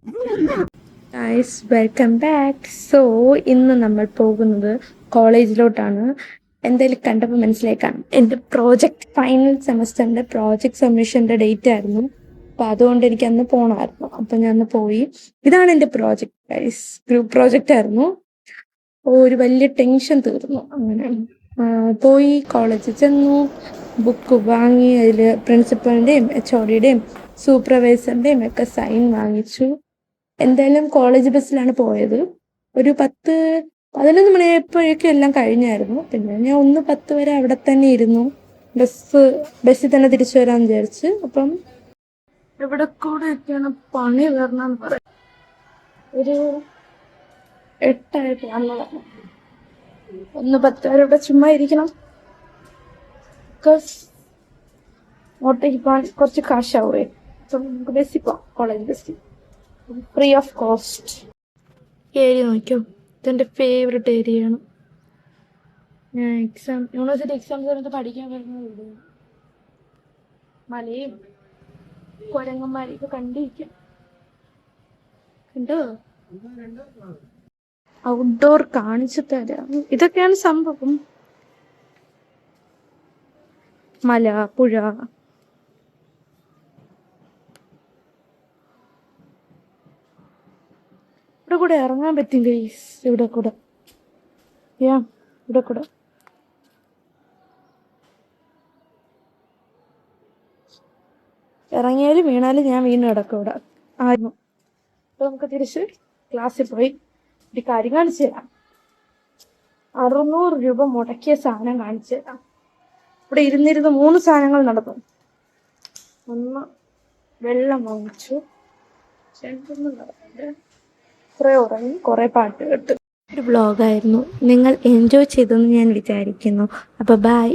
Guys welcome back. ഇന്ന് നമ്മൾ പോകുന്നത് കോളേജിലോട്ടാണ്. എന്തായാലും കണ്ടപ്പോൾ മനസ്സിലാക്കാം എൻ്റെ ഫൈനൽ സെമസ്റ്ററിൻ്റെ പ്രോജക്റ്റ് സബ്മിഷൻ്റെ ഡേറ്റ് ആയിരുന്നു. അപ്പോൾ അതുകൊണ്ട് എനിക്ക് അന്ന് പോകണമായിരുന്നു. അപ്പം ഞാൻ അന്ന് പോയി. ഇതാണ് എൻ്റെ പ്രോജക്റ്റ് ഗൈസ്, ഗ്രൂപ്പ് പ്രോജക്റ്റ് ആയിരുന്നു. ഒരു വലിയ ടെൻഷൻ തീർന്നു. അങ്ങനെ പോയി കോളേജിൽ ചെന്നു, ബുക്ക് വാങ്ങി, അതിൽ പ്രിൻസിപ്പലിൻ്റെയും HODയുടെയും സൂപ്പർവൈസറിൻ്റെയും ഒക്കെ സൈൻ വാങ്ങിച്ചു. എന്തായാലും കോളേജ് ബസ്സിലാണ് പോയത്. ഒരു 11 മണിയായപ്പോഴേക്കും എല്ലാം കഴിഞ്ഞായിരുന്നു. പിന്നെ ഞാൻ 1:10 വരെ അവിടെ തന്നെ ഇരുന്നു. ബസ്സിൽ തന്നെ തിരിച്ചു വരാമെന്ന് വിചാരിച്ച്. അപ്പം ഇവിടെ കൂടെയൊക്കെയാണ് പണി വരണമെന്ന് പറയാം. ഒരു 8 അന്ന് 1:10 വരെ ഇവിടെ ചുമ്മാ ഇരിക്കണം. ഓട്ടോയ്ക്ക് പോകാൻ കുറച്ച് കാശാവേ. അപ്പം നമുക്ക് ബസ്സിൽ പോവാം, കോളേജ് ബസ്സിൽ, ഫ്രീ ഓഫ് കോസ്റ്റ്. ഏരിയ നോക്കിയോ, ഇതെൻ്റെ ഫേവററ്റ് ഏരിയയാണ്. ഞാൻ യൂണിവേഴ്സിറ്റി എക്സാം സമയത്ത് പഠിക്കാൻ വരുന്നത് ഇവിടെ. മലയും കുരങ്ങന്മാരെയൊക്കെ കണ്ടിരിക്കാം. കണ്ടോ, ഔട്ട്ഡോർ കാണിച്ചു തരാം. ഇതൊക്കെയാണ് സംഭവം. മല, പുഴ, ഇവിടെ കൂടെ ഇറങ്ങാൻ പറ്റും ഗൈസ്. ഇവിടെ കൂടെ ഇറങ്ങിയാലും വീണാലും ഞാൻ വീണ് കിടക്കും ഇവിടെ ആയിരുന്നു. അപ്പൊ നമുക്ക് തിരിച്ച് ക്ലാസ്സിൽ പോയി ഒരു കാര്യം കാണിച്ചു തരാം. 600 രൂപ മുടക്കിയ സാധനം കാണിച്ചു തരാം. ഇവിടെ ഇരുന്നിരുന്ന് 3 സാധനങ്ങൾ നടന്നു. 1 വെള്ളം വാങ്ങിച്ചു, 2 നടന്നുണ്ട്, കുറെ ഉറങ്ങി, കുറെ പാട്ട് കേട്ടു. ഒരു വ്ളോഗായിരുന്നു. നിങ്ങൾ എൻജോയ് ചെയ്തെന്ന് ഞാൻ വിചാരിക്കുന്നു. അപ്പോൾ ബൈ.